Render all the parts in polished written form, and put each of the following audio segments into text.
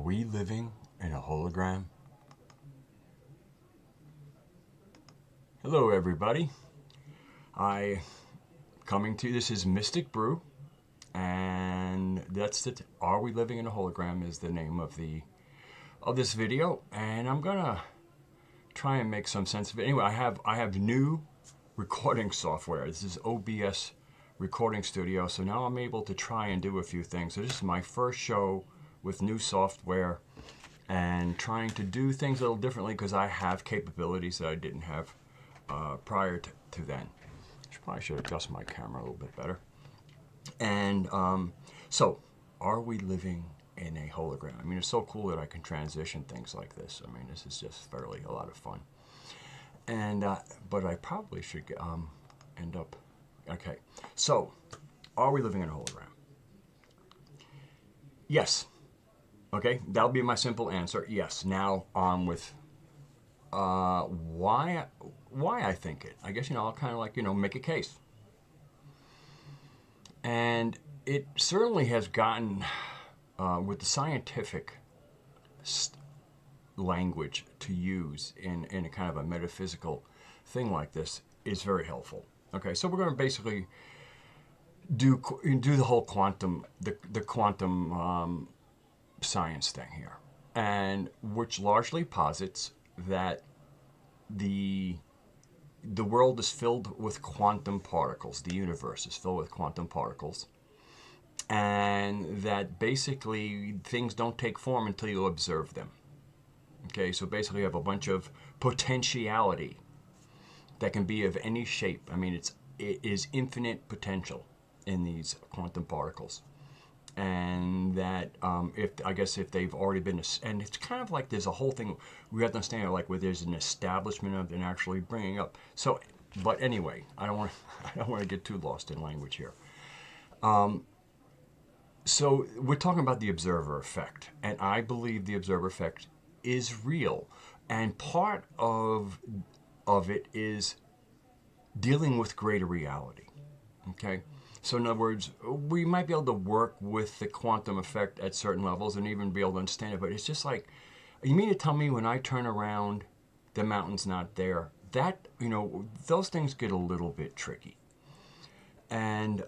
we living in a hologram? Hello everybody. This is Mystic Brew, and that's it. Are we living in a hologram is the name of this video, and I'm gonna try and make some sense of it. Anyway, I have new recording software. This is OBS recording studio, so now I'm able to try and do a few things. So this is my first show with new software and trying to do things a little differently because I have capabilities that I didn't have prior to then. Probably should adjust my camera a little bit better. And so, are we living in a hologram? I mean, it's so cool that I can transition things like this. I mean, this is just fairly a lot of fun. And but I probably should end up. Okay, so are we living in a hologram? Yes. Okay, that'll be my simple answer. Yes. Now on with why I think it. I guess, I'll kind of like, make a case. And it certainly has gotten, with the scientific language to use in a kind of a metaphysical thing like this is very helpful. Okay, so we're going to basically do the whole quantum, the quantum science thing here, and which largely posits that the world is filled with quantum particles. The universe is filled with quantum particles, and that basically things don't take form until you observe them. Okay, so basically you have a bunch of potentiality that can be of any shape. I mean, it is infinite potential in these quantum particles. And that if they've already been, and it's kind of like there's a whole thing we have to understand, like where there's an establishment of and actually bringing up. So, but anyway, I don't want to get too lost in language here. So we're talking about the observer effect, and I believe the observer effect is real, and part of it is dealing with greater reality. Okay. So in other words, we might be able to work with the quantum effect at certain levels and even be able to understand it, but it's just like, you mean to tell me when I turn around, the mountain's not there? That, those things get a little bit tricky. And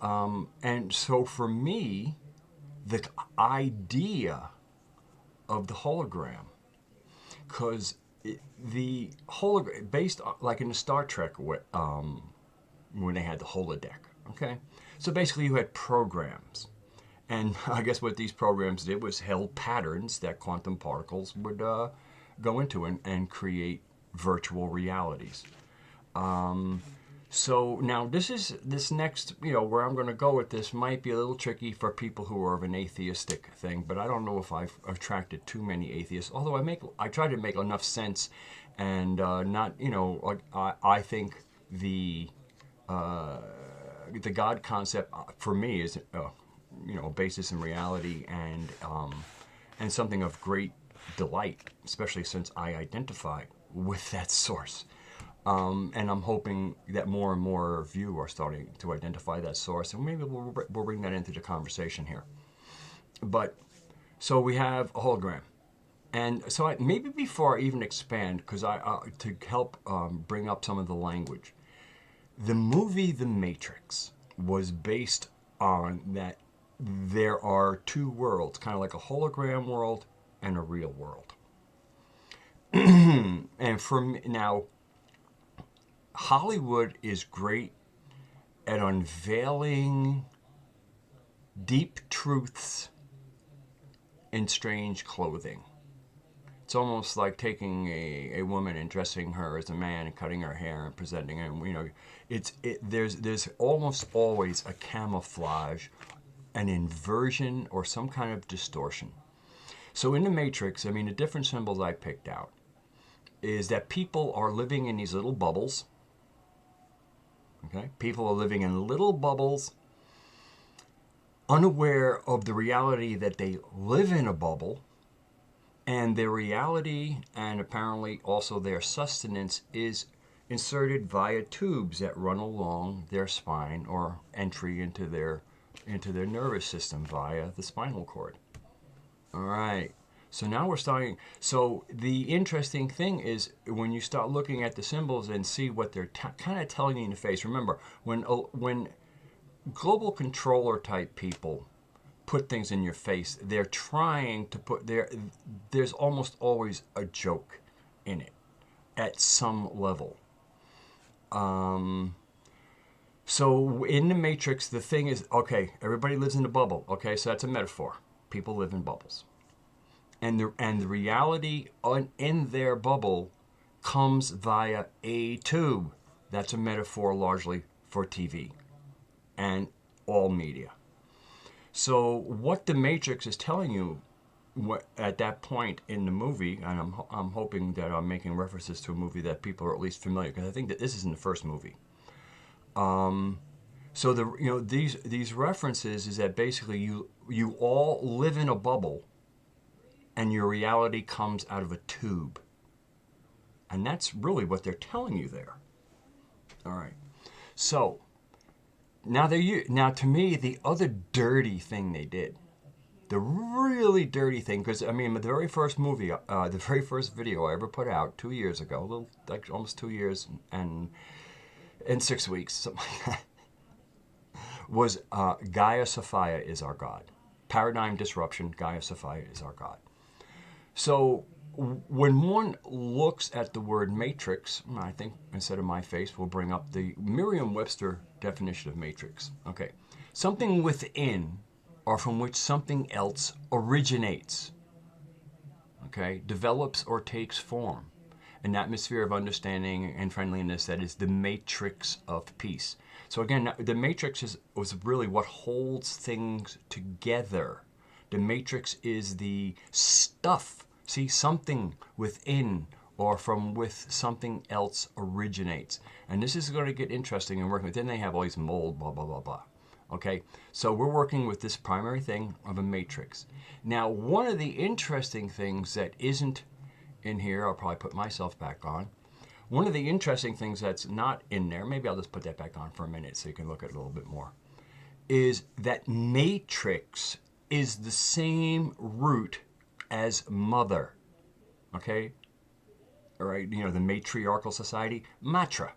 so for me, the idea of the hologram, because the hologram, based like in the Star Trek, when they had the holodeck, okay? So basically you had programs. And I guess what these programs did was held patterns that quantum particles would go into and create virtual realities. So now this next, where I'm going to go with this might be a little tricky for people who are of an atheistic thing, but I don't know if I've attracted too many atheists, although I try to make enough sense and not, I think the God concept for me is, a basis in reality and something of great delight, especially since I identify with that source. And I'm hoping that more and more of you are starting to identify that source, and maybe we'll bring that into the conversation here. But so we have a hologram, and so maybe before I even expand, because to help bring up some of the language. The movie The Matrix was based on that there are two worlds, kind of like a hologram world and a real world. And for me, now, Hollywood is great at unveiling deep truths in strange clothing. It's almost like taking a woman and dressing her as a man and cutting her hair and presenting her. There's almost always a camouflage, an inversion, or some kind of distortion. So in the Matrix, the different symbols I picked out is that people are living in these little bubbles. Okay, people are living in little bubbles, unaware of the reality that they live in a bubble. And their reality, and apparently also their sustenance, is inserted via tubes that run along their spine or entry into their nervous system via the spinal cord. All right. So now we're starting. So the interesting thing is when you start looking at the symbols and see what they're kind of telling you in the face. Remember, when global controller type people put things in your face, they're trying to put there's almost always a joke in it at some level. So in the Matrix, the thing is, okay, everybody lives in a bubble. Okay, so that's a metaphor. People live in bubbles. And the reality in their bubble comes via a tube. That's a metaphor largely for TV and all media. So what the Matrix is telling you at that point in the movie, and I'm hoping that I'm making references to a movie that people are at least familiar, because I think that this is in the first movie. So these references is that basically you all live in a bubble, and your reality comes out of a tube, and that's really what they're telling you there. All right, so now to me the other dirty thing they did, the really dirty thing, because I mean the very first movie, the very first video I ever put out 2 years ago, a little like almost 2 years and 6 weeks, something like that, was Gaia Sophia is our God. Paradigm disruption, Gaia Sophia is our God. So when one looks at the word matrix, I think instead of my face, we'll bring up the Merriam-Webster definition of matrix. Okay, something within or from which something else originates, okay, develops or takes form. An atmosphere of understanding and friendliness that is the matrix of peace. So again, the matrix was really what holds things together. The matrix is the stuff. See, something within or from with something else originates. And this is going to get interesting and working with. Then they have all these mold, blah, blah, blah, blah. Okay, so we're working with this primary thing of a matrix. Now, one of the interesting things that isn't in here, I'll probably put myself back on. One of the interesting things that's not in there, maybe I'll just put that back on for a minute so you can look at it a little bit more, is that matrix is the same root as mother. Okay? All right, the matriarchal society, matra.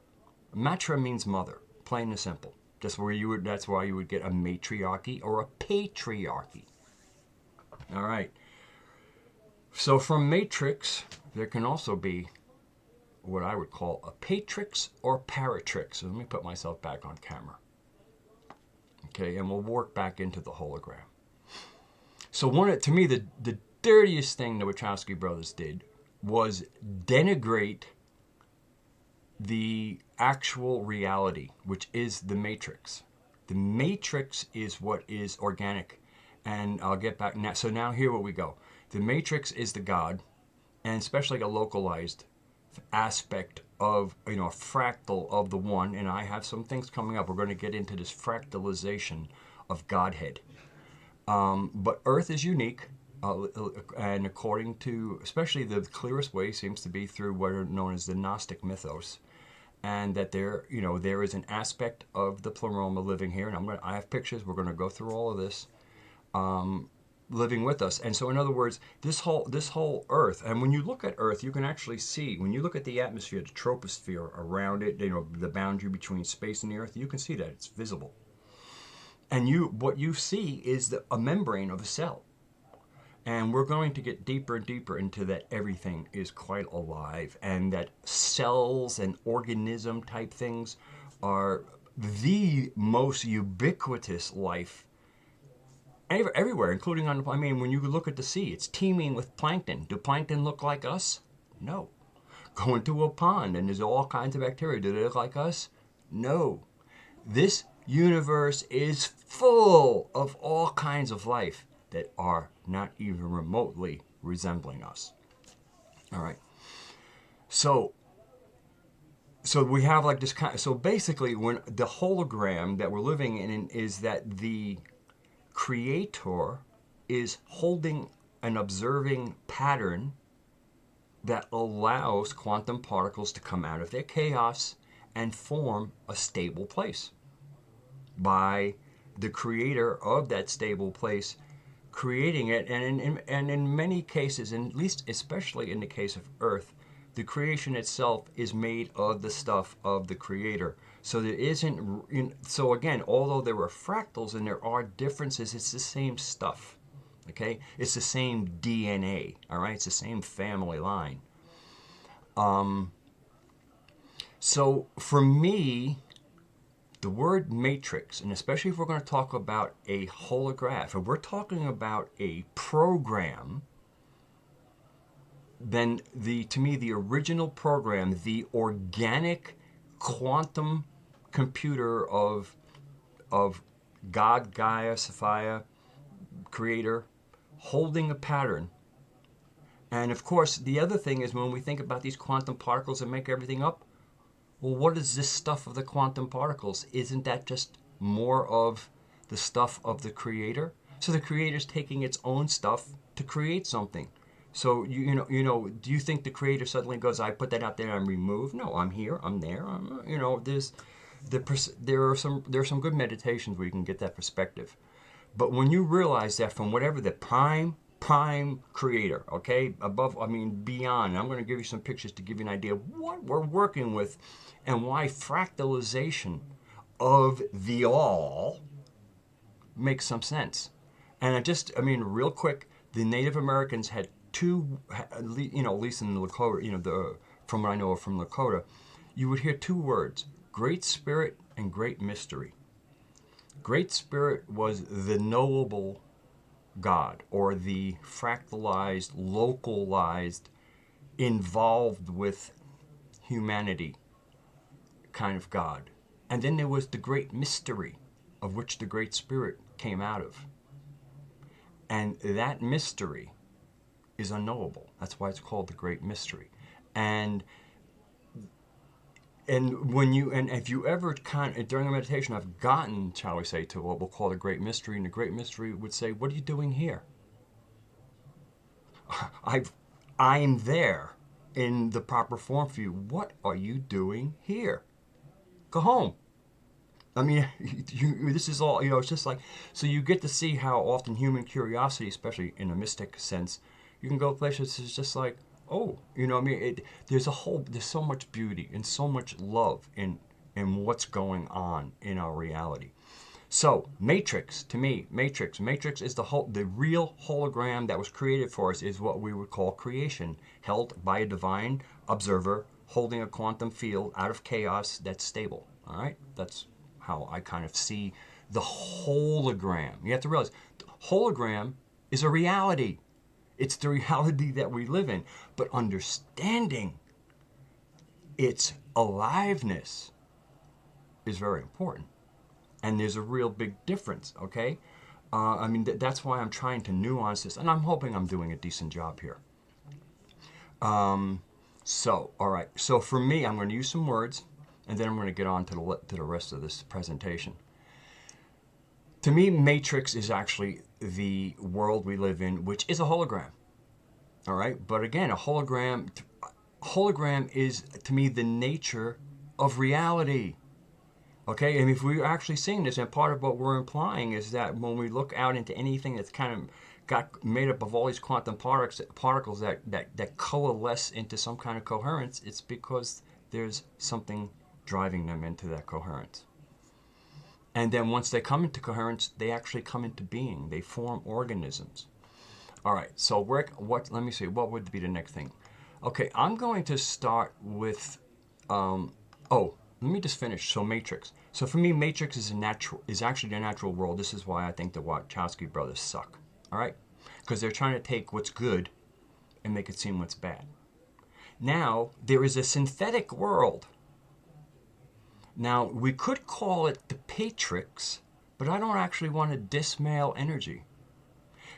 Matra means mother, plain and simple. That's why you would get a matriarchy or a patriarchy. All right. So from matrix, there can also be what I would call a patrix or paratrix. So let me put myself back on camera. Okay, and we'll work back into the hologram. So to me, the dirtiest thing the Wachowski brothers did was denigrate the actual reality, which is the matrix. The matrix is what is organic. And I'll get back now. So now here we go. The matrix is the God, and especially a localized aspect of, a fractal of the one. And I have some things coming up. We're going to get into this fractalization of Godhead. But Earth is unique, and according to, especially the clearest way seems to be through what are known as the Gnostic mythos, and that there is an aspect of the pleroma living here. And I have pictures. We're going to go through all of this. Living with us. And so in other words, this whole Earth, and when you look at Earth, you can actually see, when you look at the atmosphere, the troposphere around it, the boundary between space and the Earth, you can see that it's visible. And what you see is a membrane of a cell. And we're going to get deeper and deeper into that everything is quite alive, and that cells and organism type things are the most ubiquitous life everywhere, including when you look at the sea, it's teeming with plankton. Do plankton look like us? No. Go into a pond and there's all kinds of bacteria. Do they look like us? No. This universe is full of all kinds of life that are not even remotely resembling us. All right. So we have like this kind of, so basically when the hologram that we're living in is that the Creator is holding an observing pattern that allows quantum particles to come out of their chaos and form a stable place by the creator of that stable place creating it, and in many cases, and at least especially in the case of Earth, the creation itself is made of the stuff of the Creator. So there isn't. So again, although there are fractals and there are differences, it's the same stuff. Okay, it's the same DNA. All right, it's the same family line. So for me, the word matrix, and especially if we're going to talk about a holograph, if we're talking about a program, then to me, the original program, the organic quantum computer of God, Gaia, Sophia, Creator, holding a pattern. And of course, the other thing is when we think about these quantum particles that make everything up, well, what is this stuff of the quantum particles? Isn't that just more of the stuff of the Creator? So the Creator's taking its own stuff to create something. So do you think the Creator suddenly goes, "I put that out there, I'm removed"? No, I'm here, I'm there. There are some good meditations where you can get that perspective. But when you realize that from whatever the prime Creator, okay, above, beyond, I'm going to give you some pictures to give you an idea of what we're working with and why fractalization of the all makes some sense. And real quick, the Native Americans had two, at least in the Lakota, from what I know from Lakota, you would hear two words: Great Spirit and Great Mystery. Great Spirit was the knowable God, or the fractalized, localized, involved with humanity kind of God. And then there was the Great Mystery, of which the Great Spirit came out of. And that mystery is unknowable. That's why it's called the Great Mystery. And if you ever during a meditation I've gotten, shall we say, to what we'll call the Great Mystery, and the Great Mystery would say, "What are you doing here?" I'm there in the proper form for you. What are you doing here? Go home. This is all, it's just like, so you get to see how often human curiosity, especially in a mystic sense, you can go places, it's just like, oh, there's so much beauty and so much love in what's going on in our reality. So matrix, to me, matrix is the real hologram that was created for us, is what we would call creation, held by a divine observer holding a quantum field out of chaos that's stable. All right, that's how I kind of see the hologram. You have to realize, the hologram is a reality. It's the reality that we live in. But understanding its aliveness is very important. And there's a real big difference, okay? That's why I'm trying to nuance this, and I'm hoping I'm doing a decent job here. All right. So for me, I'm going to use some words, and then I'm going to get on to the rest of this presentation. To me, matrix is actually the world we live in, which is a hologram. All right? But again, a hologram is, to me, the nature of reality. Okay? And if we're actually seeing this, and part of what we're implying is that when we look out into anything that's kind of got made up of all these quantum particles that coalesce into some kind of coherence, it's because there's something driving them into that coherence. And then once they come into coherence, they actually come into being. They form organisms. All right, so let me see, what would be the next thing? Okay, I'm going to start with, let me just finish. So matrix. So for me, matrix is actually the natural world. This is why I think the Wachowski brothers suck. All right? Because they're trying to take what's good and make it seem what's bad. Now, there is a synthetic world. Now, we could call it the Patrix, but I don't actually want to diss male energy.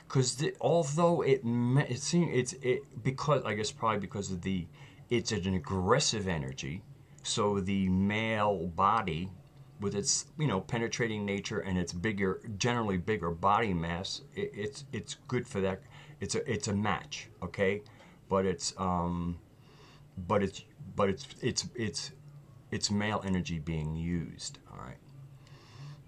Because although because I guess probably because of it's an aggressive energy, so the male body with its penetrating nature and its generally bigger body mass, it's good for that. It's a match, okay, but it's male energy being used. All right.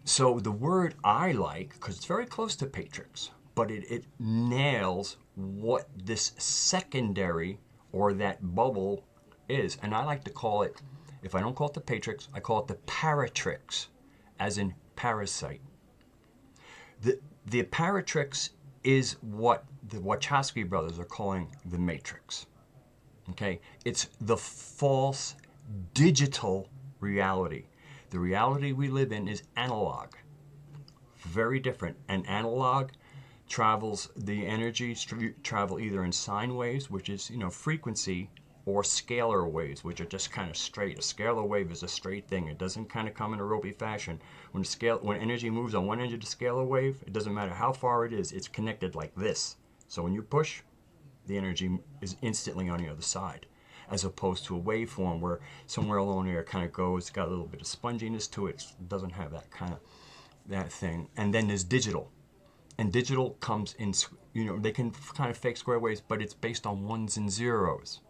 So the word I like, because it's very close to Patrix, but it nails what this secondary or that bubble is. And I like to call it, if I don't call it the patrix, I call it the paratrix, as in parasite. The paratrix is what the Wachowski brothers are calling the matrix. Okay? It's the false digital reality. The reality we live in is analog. Very different. And analog travels, the energy travel either in sine waves, which is, frequency, or scalar waves, which are just kind of straight. A scalar wave is a straight thing. It doesn't kind of come in a ropey fashion. When energy moves on one end of the scalar wave, it doesn't matter how far it is, it's connected like this. So when you push, the energy is instantly on the other side, as opposed to a waveform where somewhere along there it kind of goes, it's got a little bit of sponginess to it, it doesn't have that thing. And then there's digital. And digital comes in, they can kind of fake square waves, but it's based on ones and zeros.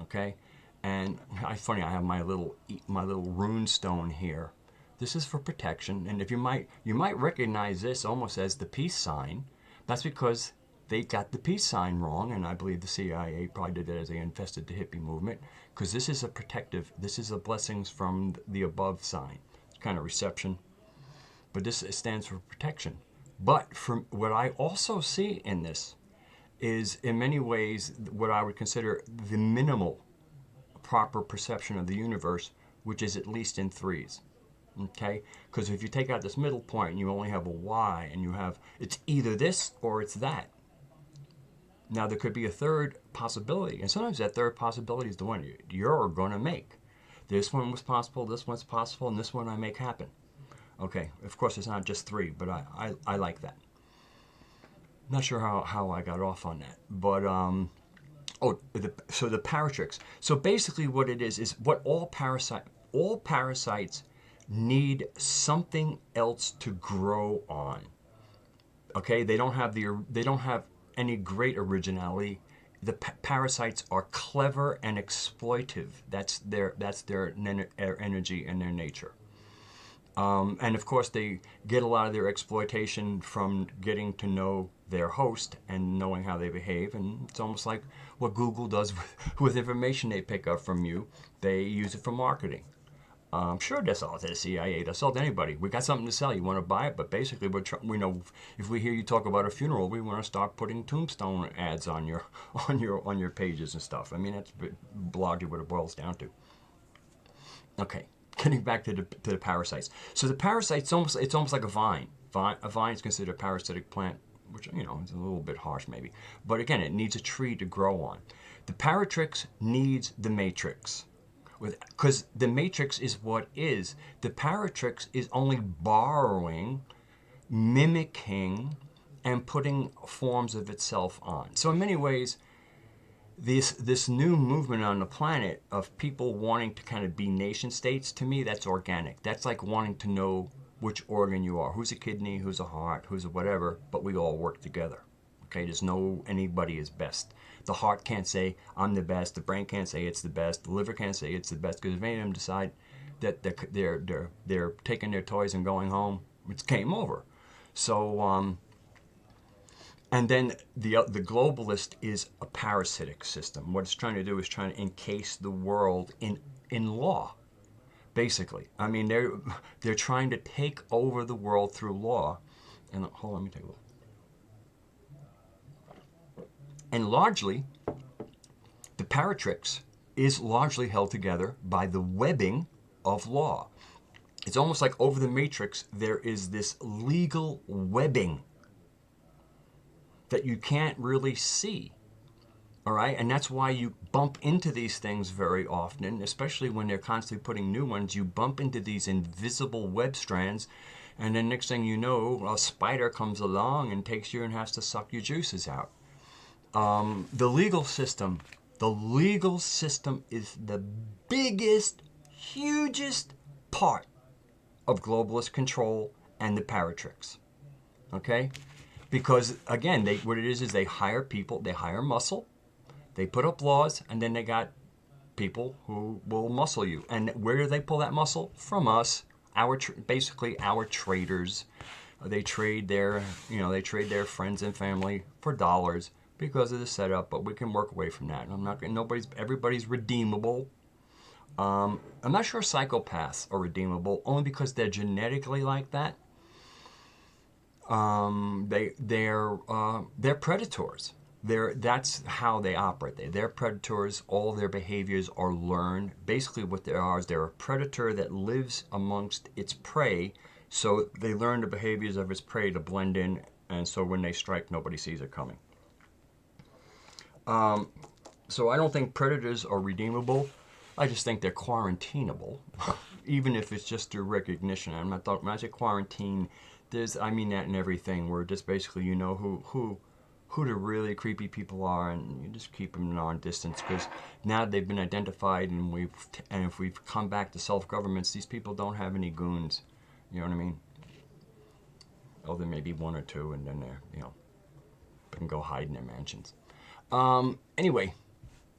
Okay? And funny, I have my little rune stone here. This is for protection, and if you might recognize this almost as the peace sign. That's because they got the peace sign wrong, and I believe the CIA probably did that as they infested the hippie movement, because this is a blessings from the above sign. It's kind of reception, but this stands for protection. But from what I also see in this is, in many ways, what I would consider the minimal proper perception of the universe, which is at least in threes. Okay? Because if you take out this middle point and you only have a Y, and it's either this or it's that. Now, there could be a third possibility, and sometimes that third possibility is the one you're going to make. This one was possible, this one's possible, and this one I make happen. Okay, of course it's not just three, but I like that. Not sure how I got off on that, but so the paratrix. So basically, what it is what all parasites need something else to grow on. Okay, they don't have any great originality. The parasites are clever and exploitive. That's their energy and their nature. And of course, they get a lot of their exploitation from getting to know their host and knowing how they behave. And it's almost like what Google does with information they pick up from you. They use it for marketing. Sure, they sell it to the CIA. They sell it to anybody. We got something to sell. You want to buy it? But basically, we know if we hear you talk about a funeral, we want to start putting tombstone ads on your pages and stuff. I mean, that's largely what it boils down to. Okay. Getting back to the parasites. So the parasites, it's almost like a vine. A vine is considered a parasitic plant, which, is a little bit harsh maybe. But again, it needs a tree to grow on. The paratrix needs the matrix. Because the matrix is what is. The paratrix is only borrowing, mimicking, and putting forms of itself on. So in many ways, this new movement on the planet of people wanting to kind of be nation states, to me, that's organic. That's like wanting to know which organ you are. Who's a kidney, who's a heart, who's a whatever, but we all work together. Okay, there's no anybody is best. The heart can't say, I'm the best. The brain can't say it's the best. The liver can't say it's the best, because if any of them decide that they're taking their toys and going home, it's game over. So, and then the globalist is a parasitic system. What it's trying to do is trying to encase the world in law, basically. I mean, they're trying to take over the world through law. And hold on, let me take a look. And largely, the paratrix is largely held together by the webbing of law. It's almost like over the matrix, there is this legal webbing that you can't really see, all right? And that's why you bump into these things very often, especially when they're constantly putting new ones. You bump into these invisible web strands, and then next thing you know, a spider comes along and takes you and has to suck your juices out. The legal system is the biggest, hugest part of globalist control and the paratrix, okay? Because, again, what it is they hire people, they hire muscle, they put up laws, and then they got people who will muscle you. And where do they pull that muscle? From us, basically our traders, They trade their, they trade their friends and family for dollars because of the setup. But we can work away from that. I'm not. Everybody's redeemable. I'm not sure psychopaths are redeemable, only because they're genetically like that. They're predators. That's how they operate. They're predators. All their behaviors are learned. Basically, what they are is they're a predator that lives amongst its prey. So they learn the behaviors of its prey to blend in, and so when they strike, nobody sees it coming. So I don't think predators are redeemable. I just think they're quarantinable, even if it's just through recognition. I'm not talking when I say quarantine. I mean that in everything. Where just basically you know who the really creepy people are, and you just keep them on distance because now they've been identified, and if we've come back to self-governments, these people don't have any goons. You know what I mean? Oh, there may be one or two, and then they're can go hide in their mansions. Anyway.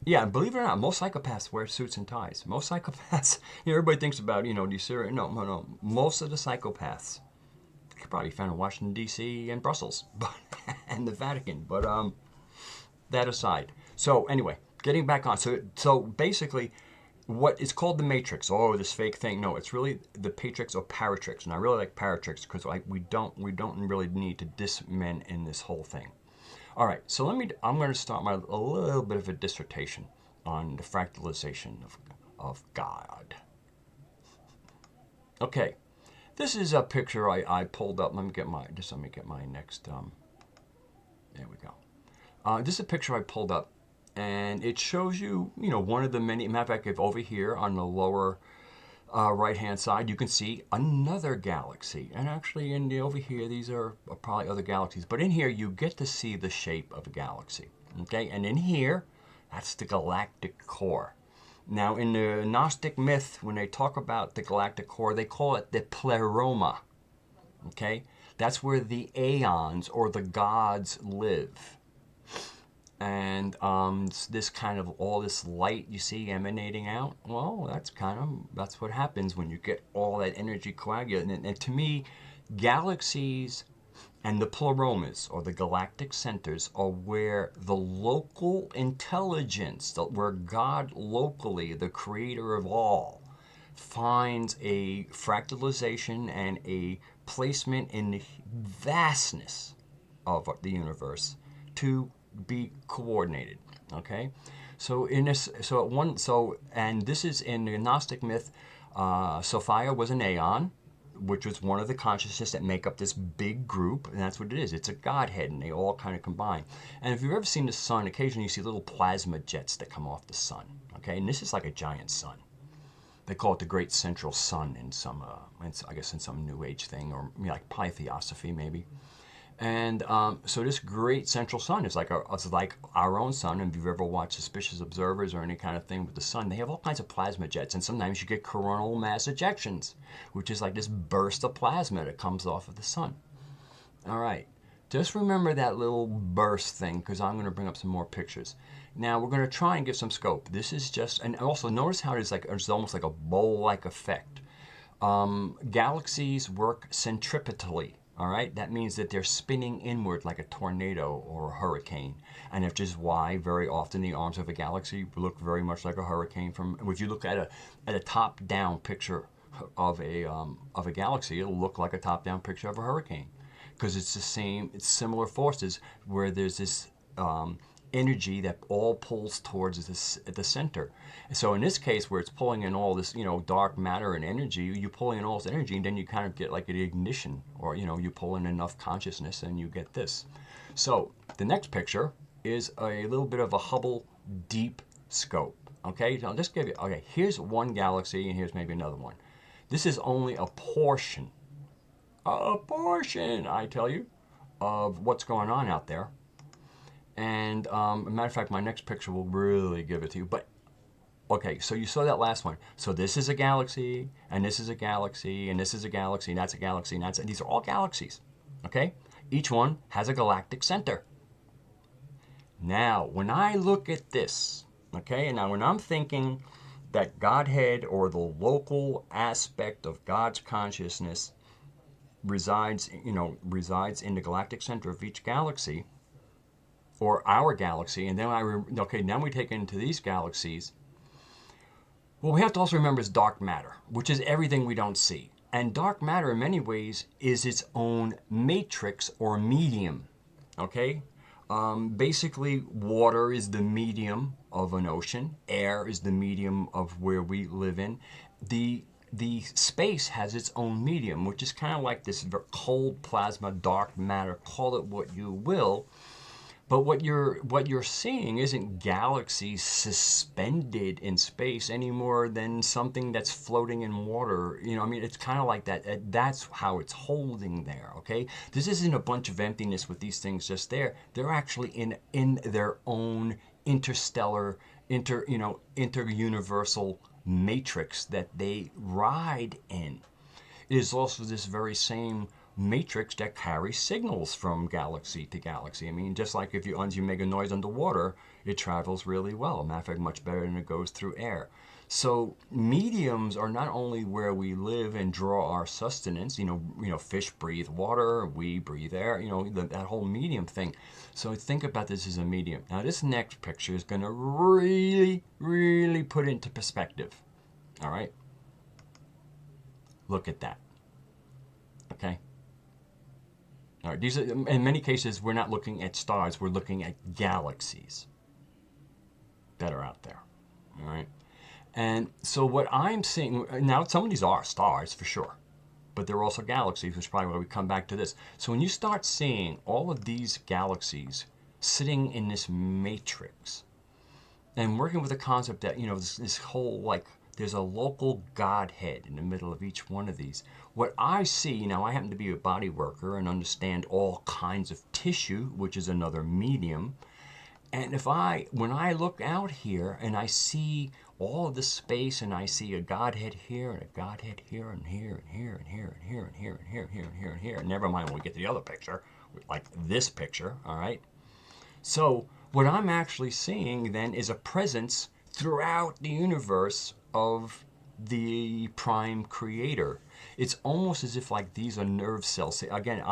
Yeah, believe it or not, most psychopaths wear suits and ties. Most psychopaths, everybody thinks about, these serial. No. Most of the psychopaths, you probably found in Washington, D.C. and Brussels, and the Vatican. But that aside. So anyway, getting back on. So basically, what is called the Matrix. Oh, this fake thing. No, it's really the Patrix or Paratrix. And I really like Paratrix because we don't really need to diss men in this whole thing. All right, so I'm going to start a little bit of a dissertation on the fractalization of God. Okay, this is a picture I pulled up. Let me get my next. There we go. This is a picture I pulled up, and it shows you, one of the many. Matter of fact, if over here on the lower right-hand side, you can see another galaxy. And actually, over here, these are probably other galaxies. But in here, you get to see the shape of a galaxy. Okay, and in here, that's the galactic core. Now, in the Gnostic myth, when they talk about the galactic core, they call it the pleroma. Okay, that's where the aeons or the gods live. And this kind of all this light you see emanating out, well, that's what happens when you get all that energy coagulated. And to me, galaxies and the pleromas, or the galactic centers, are where the local intelligence, where God locally, the creator of all, finds a fractalization and a placement in the vastness of the universe to be coordinated. Okay, and this is in the Gnostic myth. Sophia was an aeon, which was one of the consciousness that make up this big group, and that's what it is. It's a godhead, and they all kind of combine. And if you've ever seen the sun, occasionally you see little plasma jets that come off the sun. Okay, and this is like a giant sun. They call it the Great Central Sun in some, I guess in some New Age thing, or like polytheosophy maybe. And so this great central sun is like our own sun. And if you've ever watched Suspicious Observers or any kind of thing with the sun, they have all kinds of plasma jets. And sometimes you get coronal mass ejections, which is like this burst of plasma that comes off of the sun. All right. Just remember that little burst thing, because I'm going to bring up some more pictures. Now, we're going to try and give some scope. This is just, and also notice how it's almost like a bowl-like effect. Galaxies work centripetally. All right, that means that they're spinning inward like a tornado or a hurricane, and which is why very often the arms of a galaxy look very much like a hurricane. If you look at a top-down picture of a galaxy, it'll look like a top-down picture of a hurricane, because it's similar forces where there's this energy that all pulls towards the center. So in this case, where it's pulling in all this, dark matter and energy, you pull in all this energy, and then you kind of get like an ignition, or you pull in enough consciousness, and you get this. So the next picture is a little bit of a Hubble deep scope. Okay, so I'll just give you. Okay, here's one galaxy, and here's maybe another one. This is only a portion, I tell you, of what's going on out there. And as a matter of fact, my next picture will really give it to you. But okay, so you saw that last one. So this is a galaxy, and this is a galaxy, and this is a galaxy, and that's a galaxy, and these are all galaxies. Okay, each one has a galactic center. Now, when I look at this, okay, and now when I'm thinking that Godhead, or the local aspect of God's consciousness, resides, resides in the galactic center of each galaxy, or our galaxy, and then okay, now we take it into these galaxies. What we have to also remember is dark matter, which is everything we don't see. And dark matter, in many ways, is its own matrix or medium. Okay? Basically, water is the medium of an ocean. Air is the medium of where we live in. The space has its own medium, which is kind of like this cold plasma, dark matter, call it what you will. But what you're seeing isn't galaxies suspended in space any more than something that's floating in water. I mean, it's kind of like that. That's how it's holding there, okay? This isn't a bunch of emptiness with these things just there. They're actually in their own interstellar, interuniversal matrix that they ride in. It is also this very same matrix that carries signals from galaxy to galaxy. I mean, just like if you make a noise underwater, it travels really well. Matter of fact, much better than it goes through air. So mediums are not only where we live and draw our sustenance. Fish breathe water, we breathe air. That whole medium thing. So think about this as a medium. Now, this next picture is going to really, really put it into perspective. All right. Look at that. Okay. All right, these are, in many cases, we're not looking at stars, we're looking at galaxies that are out there. All right. And so what I'm seeing, now some of these are stars for sure, but they're also galaxies, which is probably why we come back to this. So when you start seeing all of these galaxies sitting in this matrix and working with the concept that, this whole, like, there's a local Godhead in the middle of each one of these. What I see, now I happen to be a body worker and understand all kinds of tissue, which is another medium. And when I look out here and I see all of this space and I see a Godhead here and a Godhead here and here and here and here and here and here and here and here and here and here, never mind when we get to the other picture, like this picture, all right? So what I'm actually seeing then is a presence throughout the universe of the prime creator. It's almost as if like these are nerve cells. Again,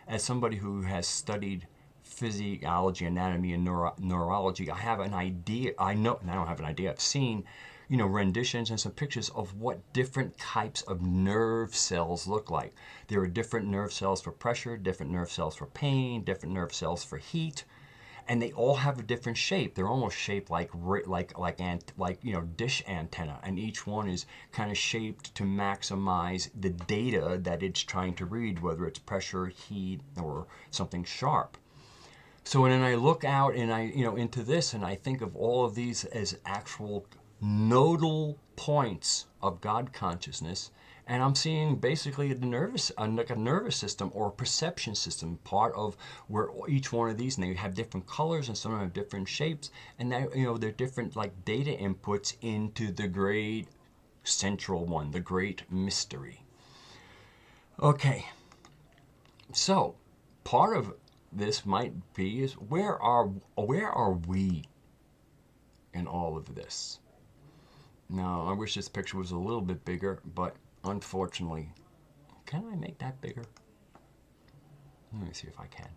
as somebody who has studied physiology, anatomy, and neurology, I have an idea. I don't have an idea. I've seen, renditions and some pictures of what different types of nerve cells look like. There are different nerve cells for pressure, different nerve cells for pain, different nerve cells for heat. And they all have a different shape. They're almost shaped like dish antenna, and each one is kind of shaped to maximize the data that it's trying to read, whether it's pressure, heat, or something sharp. So when I look out and into this, and I think of all of these as actual nodal points of God consciousness, and I'm seeing basically a nervous system or perception system, part of where each one of these, and they have different colors and some of them have different shapes, and they're different like data inputs into the great central one, the great mystery. Okay, so part of this might be is where are we in all of this? Now, I wish this picture was a little bit bigger, but unfortunately, can I make that bigger? Let me see if I can.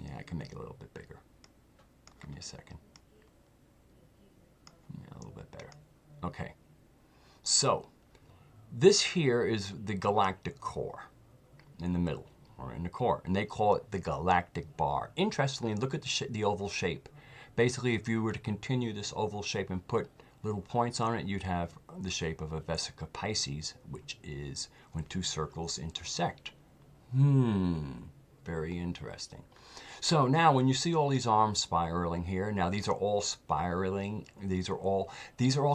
Yeah, I can make it a little bit bigger. Give me a second. Yeah, a little bit better. Okay. So, this here is the galactic core in the middle, or in the core, and they call it the galactic bar. Interestingly, look at the oval shape. Basically, if you were to continue this oval shape and put little points on it, you'd have the shape of a vesica Pisces, which is when two circles intersect. Very interesting. So now when you see all these arms spiraling here, now these are all spiraling. These are all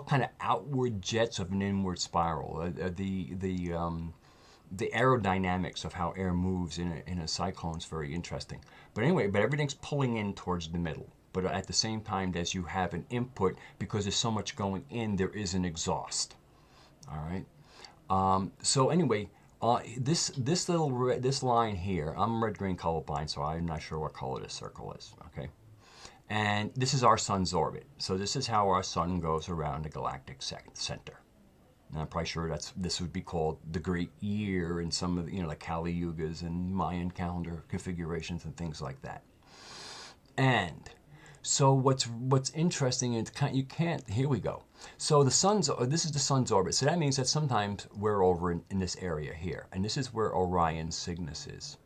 kind of outward jets of an inward spiral. The aerodynamics of how air moves in a cyclone is very interesting. But anyway, everything's pulling in towards the middle. But at the same time, as you have an input, because there's so much going in, there is an exhaust. All right. So anyway, this line here, I'm red-green colorblind, so I'm not sure what color this circle is. Okay. And this is our sun's orbit. So this is how our sun goes around the galactic center. And I'm probably sure this would be called the Great Year in some of the, like Kali Yugas and Mayan calendar configurations and things like that. And so what's interesting is you can't. Here we go. So this is the sun's orbit. So that means that sometimes we're over in this area here, and this is where Orion Cygnus is.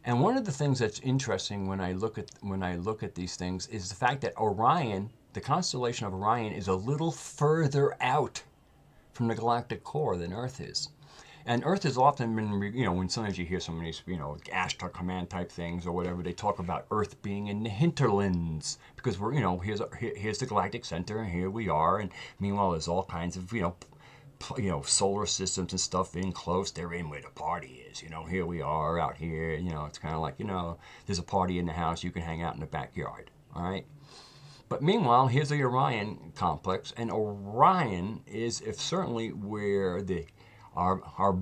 And one of the things that's interesting when I look at these things is the fact that Orion, the constellation of Orion, is a little further out from the galactic core than Earth is. And Earth has often been, when sometimes you hear some of these, Ashtar Command type things or whatever, they talk about Earth being in the hinterlands because we're, here's the galactic center and here we are. And meanwhile, there's all kinds of, solar systems and stuff in close. They're in where the party is. Here we are out here. It's kind of like, there's a party in the house. You can hang out in the backyard. All right. But meanwhile, here's the Orion complex, and Orion is certainly where our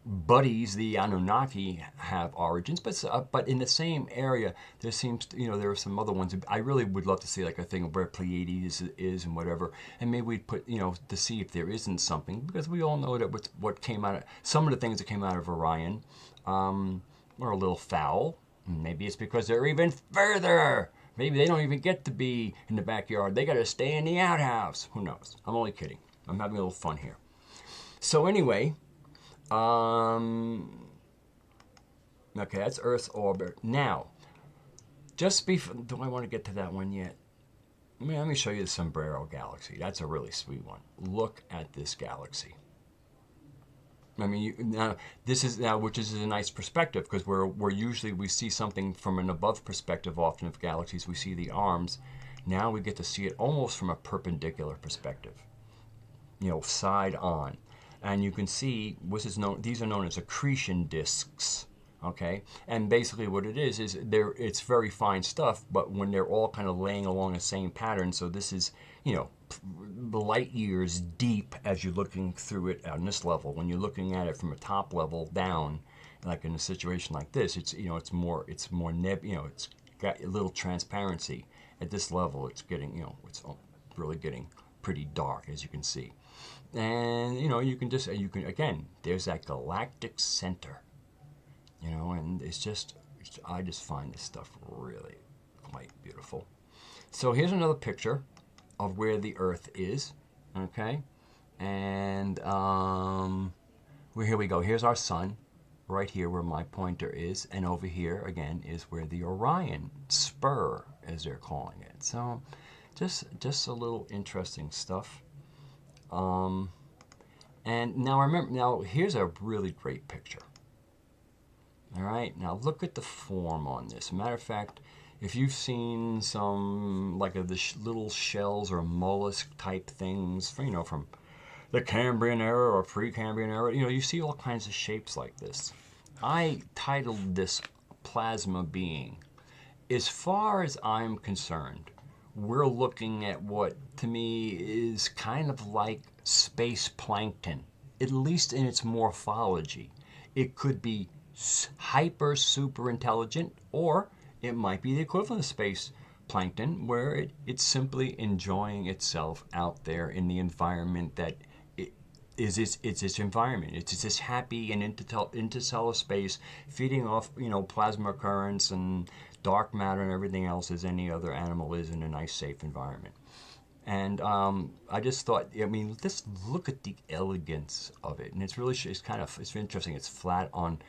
buddies, the Anunnaki, have origins. But in the same area, there seems there are some other ones. I really would love to see like a thing where Pleiades is and whatever, and maybe we'd put to see if there isn't something, because we all know that what came out of some of the things that came out of Orion were a little foul. Maybe it's because they're even further. Maybe they don't even get to be in the backyard. They got to stay in the outhouse. Who knows? I'm only kidding. I'm having a little fun here. So anyway, okay, that's Earth's orbit. Now, just before, do I want to get to that one yet? Let me show you the Sombrero Galaxy. That's a really sweet one. Look at this galaxy. I mean, which is a nice perspective, because we're usually we see something from an above perspective often of galaxies. We see the arms. Now we get to see it almost from a perpendicular perspective, side on, and you can see these are known as accretion disks. Okay, and basically what it is it's very fine stuff, but when they're all kind of laying along the same pattern, so this is light years deep as you're looking through it on this level. When you're looking at it from a top level down, like in a situation like this, it's it's got a little transparency. At this level, it's getting it's really getting pretty dark, as you can see, and you can again, there's that galactic center. And I just find this stuff really quite beautiful. So here's another picture of where the Earth is, okay? And here we go. Here's our sun, right here where my pointer is, and over here, again, is where the Orion spur, as they're calling it. So just a little interesting stuff. And now here's a really great picture. All right, now look at the form on this. Matter of fact, if you've seen some like the little shells or mollusk type things, from the Cambrian era or pre-Cambrian era, you see all kinds of shapes like this. I titled this Plasma Being. As far as I'm concerned, we're looking at what to me is kind of like space plankton, at least in its morphology. It could be hyper super intelligent, or it might be the equivalent of space plankton, where it's simply enjoying itself out there in the environment that it's its environment. It's this happy and interstellar space, feeding off plasma currents and dark matter and everything else as any other animal is in a nice safe environment. And I just thought, just look at the elegance of it, and it's interesting. It's flat on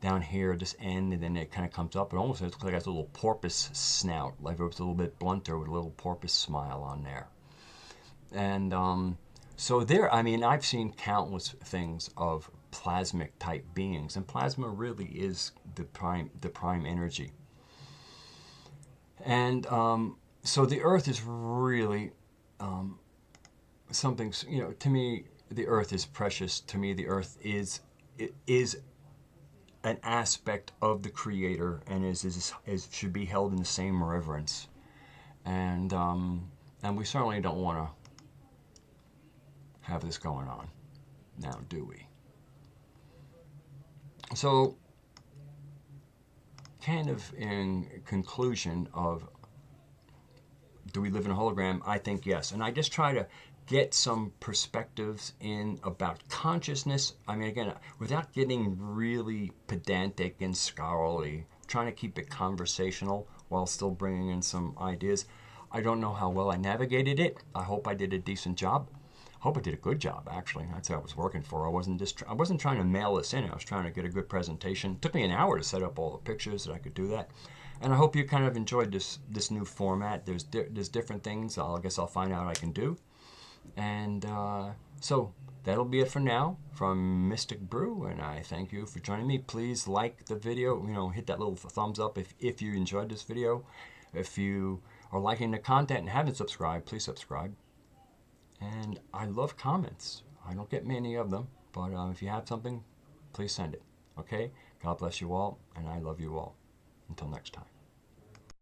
down here at this end, and then it kind of comes up. It almost looks like it has a little porpoise snout, like it was a little bit blunter with a little porpoise smile on there. And so there, I've seen countless things of plasmic type beings, and plasma really is the prime energy. And so the Earth is really something. To me, the Earth is precious. To me, the Earth is an aspect of the Creator, and should be held in the same reverence. And we certainly don't want to have this going on now, do we? So, kind of in conclusion of, do we live in a hologram? I think yes. And I just try to get some perspectives in about consciousness. I mean, again, without getting really pedantic and scholarly, trying to keep it conversational while still bringing in some ideas. I don't know how well I navigated it. I hope I did a decent job. I hope I did a good job, actually. That's what I was working for. I wasn't trying to mail this in. I was trying to get a good presentation. It took me an hour to set up all the pictures that I could do that. And I hope you kind of enjoyed this new format. There's different things I guess I'll find out I can do. And so that'll be it for now from Mystic Brew, and I thank you for joining me. Please like the video, hit that little thumbs up if you enjoyed this video. If you are liking the content and haven't subscribed, please subscribe. And I love comments. I don't get many of them, but if you have something, please send it. Okay? God bless you all, and I love you all. Until next time.